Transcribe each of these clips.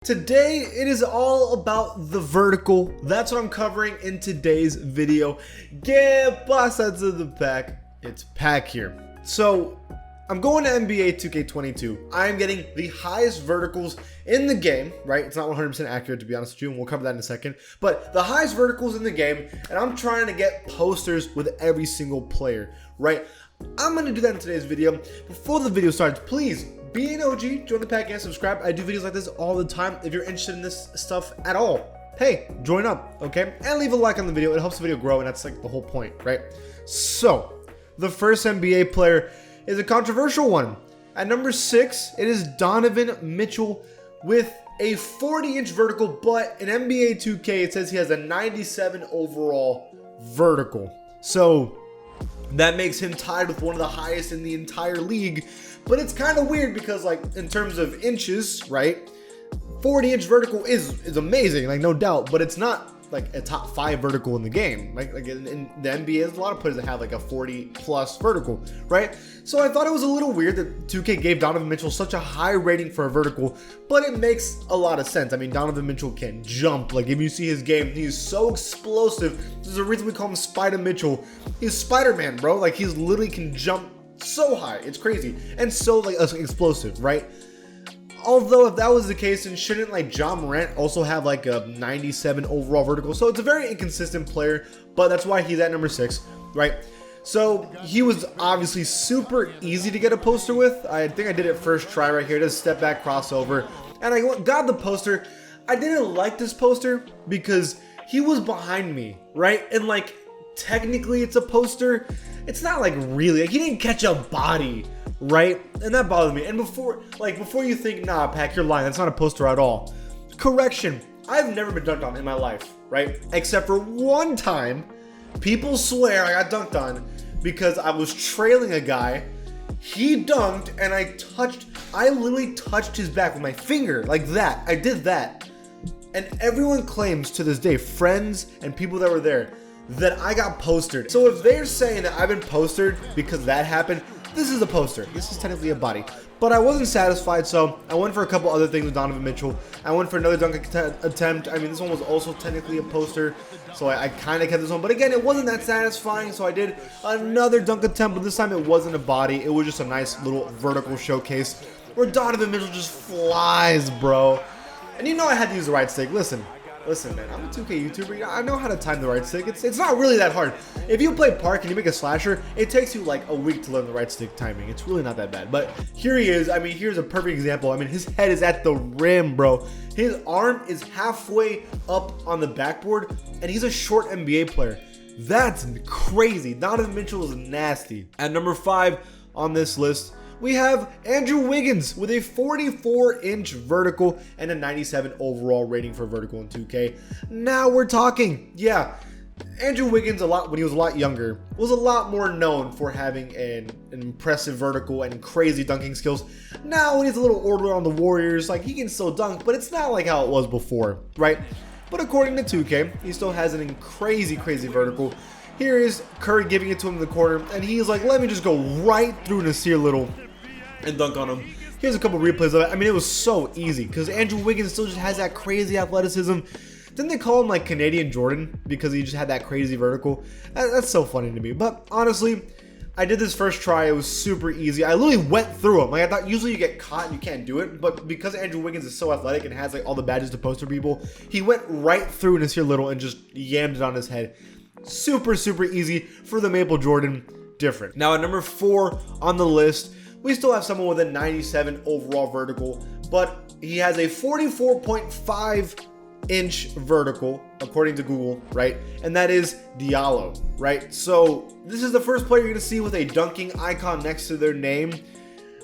Today, it is all about the vertical. That's what I'm covering in today's video. Get boss out of the pack. It's Pack here. So, I'm going to NBA 2K22. I'm getting the highest verticals in the game, right? It's not 100% accurate, to be honest with you, and we'll cover that in a second. But the highest verticals in the game, and I'm trying to get posters with every single player, right? I'm going to do that in today's video. Before the video starts, please be an OG, join the pack and subscribe. I do videos like this all the time. If you're interested in this stuff at all, hey, join up, okay? And leave a like on the video. It helps the video grow, and that's like the whole point, right? So, the first NBA player is a controversial one. At number 6, it is Donovan Mitchell with a 40-inch vertical, but in NBA 2K, it says he has a 97 overall vertical. So, that makes him tied with one of the highest in the entire league. But it's kind of weird because, like, in terms of inches, right, 40-inch vertical is amazing, like, no doubt, but it's not like a top 5 vertical in the game. Like in the NBA, there's a lot of players that have like a 40+ vertical, right? So I thought it was a little weird that 2K gave Donovan Mitchell such a high rating for a vertical, but it makes a lot of sense. I mean, Donovan Mitchell can jump. Like, if you see his game, he's so explosive. There's a reason we call him Spider Mitchell. He's Spider-Man, bro. Like, he's literally can jump so high, it's crazy, and so like explosive, right? Although if that was the case, then shouldn't like John Morant also have like a 97 overall vertical? So it's a very inconsistent player, but that's why he's at number 6, right? So he was obviously super easy to get a poster with. I think I did it first try right here. Just step back crossover, and I got the poster. I didn't like this poster because he was behind me, right? And like technically it's a poster. It's not like really, like, he didn't catch a body, right? And that bothered me. And before you think, nah, Pack, you're lying, that's not a poster at all. Correction, I've never been dunked on in my life, right? Except for one time, people swear I got dunked on because I was trailing a guy, he dunked, and I literally touched his back with my finger, like that. I did that. And everyone claims to this day, friends and people that were there, that I got postered. So if they're saying that I've been postered because that happened, this is a poster. This is technically a body. But I wasn't satisfied, so I went for a couple other things with Donovan Mitchell. I went for another dunk attempt. I mean, this one was also technically a poster, so I kind of kept this one. But again, it wasn't that satisfying, so I did another dunk attempt, but this time it wasn't a body. It was just a nice little vertical showcase where Donovan Mitchell just flies, bro. And you know I had to use the right stick. Listen, man, I'm a 2K YouTuber. I know how to time the right stick. It's not really that hard. If you play Park and you make a slasher, it takes you like a week to learn the right stick timing. It's really not that bad. But here he is. I mean, here's a perfect example. I mean, his head is at the rim, bro. His arm is halfway up on the backboard, and he's a short NBA player. That's crazy. Donovan Mitchell is nasty. At number 5 on this list, we have Andrew Wiggins with a 44-inch vertical and a 97 overall rating for vertical in 2K. Now we're talking. Yeah, Andrew Wiggins, when he was a lot younger, was a lot more known for having an impressive vertical and crazy dunking skills. Now when he's a little older on the Warriors, like, he can still dunk, but it's not like how it was before, right? But according to 2K, he still has an crazy vertical. Here is Curry giving it to him in the corner, and he's like, let me just go right through Nasir Little and dunk on him. Here's a couple replays of it. I mean, it was so easy because Andrew Wiggins still just has that crazy athleticism. Didn't they call him like Canadian Jordan because he just had that crazy vertical? That's so funny to me. But honestly, I did this first try. It was super easy. I literally went through him. Like, I thought usually you get caught and you can't do it, but because Andrew Wiggins is so athletic and has like all the badges to poster people, he went right through Nasir Little and just yammed it on his head. Super easy for the Maple Jordan. Different. Now at number 4 on the list, we still have someone with a 97 overall vertical, but he has a 44.5-inch vertical, according to Google, right? And that is Diallo, right? So this is the first player you're gonna see with a dunking icon next to their name.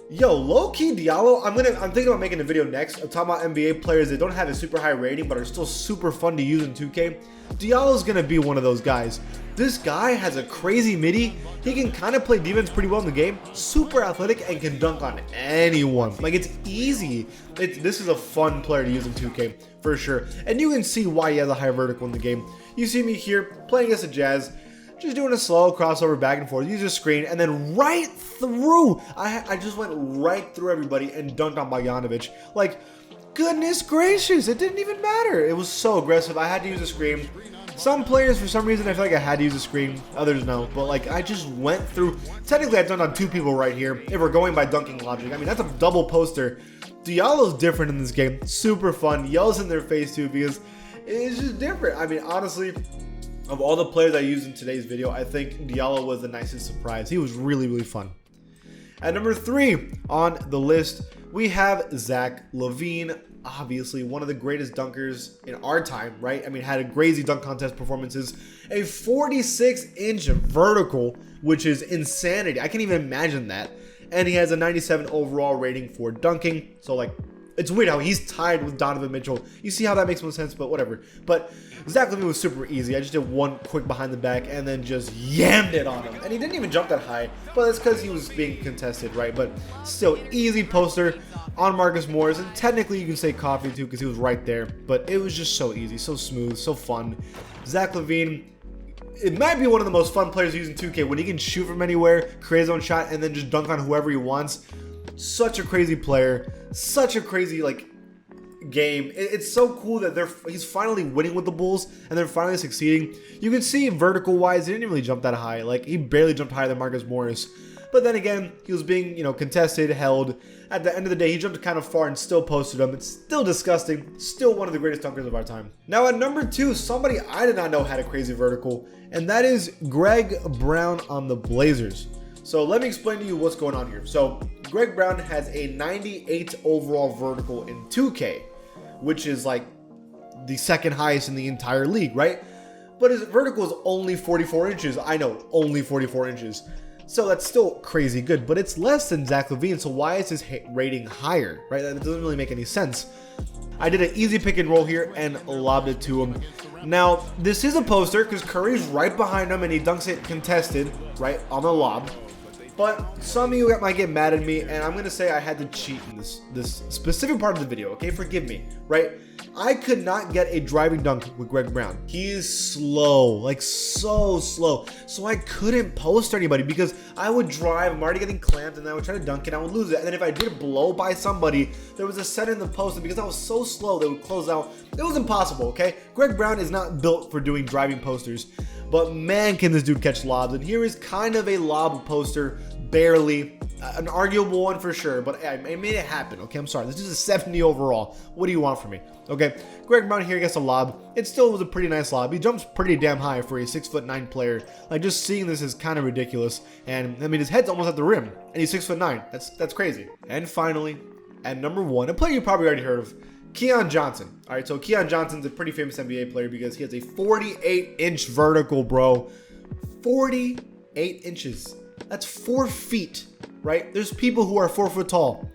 Yo, low-key Diallo, I'm thinking about making a video next of talking about NBA players that don't have a super high rating but are still super fun to use in 2K. Diallo's gonna be one of those guys. This guy has a crazy midi. He can kind of play defense pretty well in the game. Super athletic and can dunk on anyone. Like, it's easy. This is a fun player to use in 2K for sure. And you can see why he has a high vertical in the game. You see me here playing against the Jazz. Just doing a slow crossover back and forth, use a screen, and then right through, I just went right through everybody and dunked on Bogdanovic. Like, goodness gracious, it didn't even matter. It was so aggressive. I had to use a screen. Some players, for some reason, I feel like I had to use a screen. Others, no. But, like, I just went through. Technically, I've done on 2 people right here. If we're going by dunking logic. I mean, that's a double poster. Diallo's different in this game. Super fun. Yells in their face, too, because it's just different. I mean, honestly, of all the players I used in today's video, I think Diallo was the nicest surprise. He was really, really fun. At number 3 on the list, we have LaVine. Obviously, one of the greatest dunkers in our time, right? I mean, had a crazy dunk contest performances. A 46-inch vertical, which is insanity. I can't even imagine that. And he has a 97 overall rating for dunking. So, like, it's weird how he's tied with Donovan Mitchell. You see how that makes no sense, but whatever. But LaVine was super easy. I just did one quick behind the back and then just yammed it on him. And he didn't even jump that high, but that's because he was being contested, right? But still, easy poster on Marcus Morris. And technically, you can say coffee too because he was right there. But it was just so easy, so smooth, so fun. LaVine, it might be one of the most fun players using 2K when he can shoot from anywhere, create his own shot, and then just dunk on whoever he wants. Such a crazy player, such a crazy like game. It's so cool that he's finally winning with the Bulls and they're finally succeeding. You can see vertical wise, he didn't really jump that high. Like he barely jumped higher than Marcus Morris. But then again, he was being, contested, held. At the end of the day, he jumped kind of far and still posted him. It's still disgusting. Still one of the greatest dunkers of our time. Now at number 2, somebody I did not know had a crazy vertical, and that is Greg Brown on the Blazers. So let me explain to you what's going on here. So Greg Brown has a 98 overall vertical in 2K, which is like the second highest in the entire league, right? But his vertical is only 44 inches. I know, only 44 inches. So that's still crazy good, but it's less than LaVine. So why is his rating higher, right? That doesn't really make any sense. I did an easy pick and roll here and lobbed it to him. Now, this is a poster because Curry's right behind him and he dunks it contested, right, on the lob. But some of you might get mad at me, and I'm going to say I had to cheat in this specific part of the video, okay? Forgive me, right? I could not get a driving dunk with Greg Brown. He is slow, like so slow. So I couldn't post anybody because I would drive, I'm already getting clamped, and I would try to dunk it, I would lose it. And then if I did blow by somebody, there was a set in the post, and because I was so slow, they would close out. It was impossible, okay? Greg Brown is not built for doing driving posters, but man, can this dude catch lobs. And here is kind of a lob poster, barely. An arguable one for sure, but I made it happen, okay? I'm sorry. This is a 70 overall. What do you want from me? Okay, Greg Brown here gets a lob. It still was a pretty nice lob. He jumps pretty damn high for a 6'9" player. Like, just seeing this is kind of ridiculous. And, I mean, his head's almost at the rim, and he's 6'9". That's crazy. And finally, at number 1, a player you probably already heard of, Keon Johnson. All right, so Keon Johnson's a pretty famous NBA player because he has a 48-inch vertical, bro. 48 inches. That's 4 feet, right? There's people who are 4 foot tall,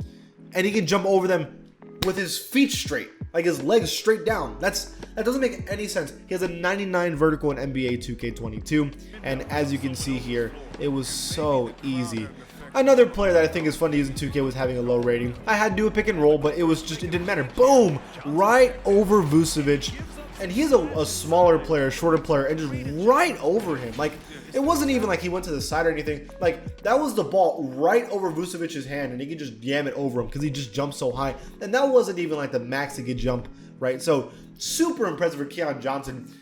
and he can jump over them with his feet straight, like his legs straight down. That doesn't make any sense. He has a 99 vertical in NBA 2K22, and as you can see here, it was so easy. Another player that I think is fun to use in 2K was having a low rating. I had to do a pick and roll, but it didn't matter. Boom! Right over Vucevic. And he's a smaller player, a shorter player, and just right over him. Like, it wasn't even like he went to the side or anything. Like, that was the ball right over Vucevic's hand, and he could just yam it over him because he just jumped so high. And that wasn't even like the max he could jump, right? So, super impressive for Keon Johnson.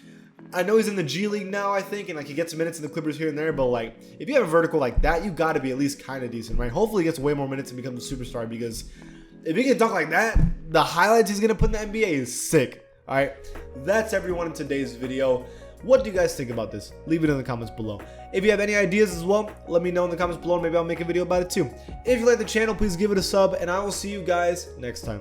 I know he's in the G League now, I think, and like he gets minutes in the Clippers here and there, but like, if you have a vertical like that, you got to be at least kind of decent, right? Hopefully he gets way more minutes and becomes a superstar, because if he can dunk like that, the highlights he's going to put in the NBA is sick. All right, that's everyone in today's video. What do you guys think about this? Leave it in the comments below. If you have any ideas as well, let me know in the comments below. Maybe I'll make a video about it too. If you like the channel, please give it a sub, and I will see you guys next time.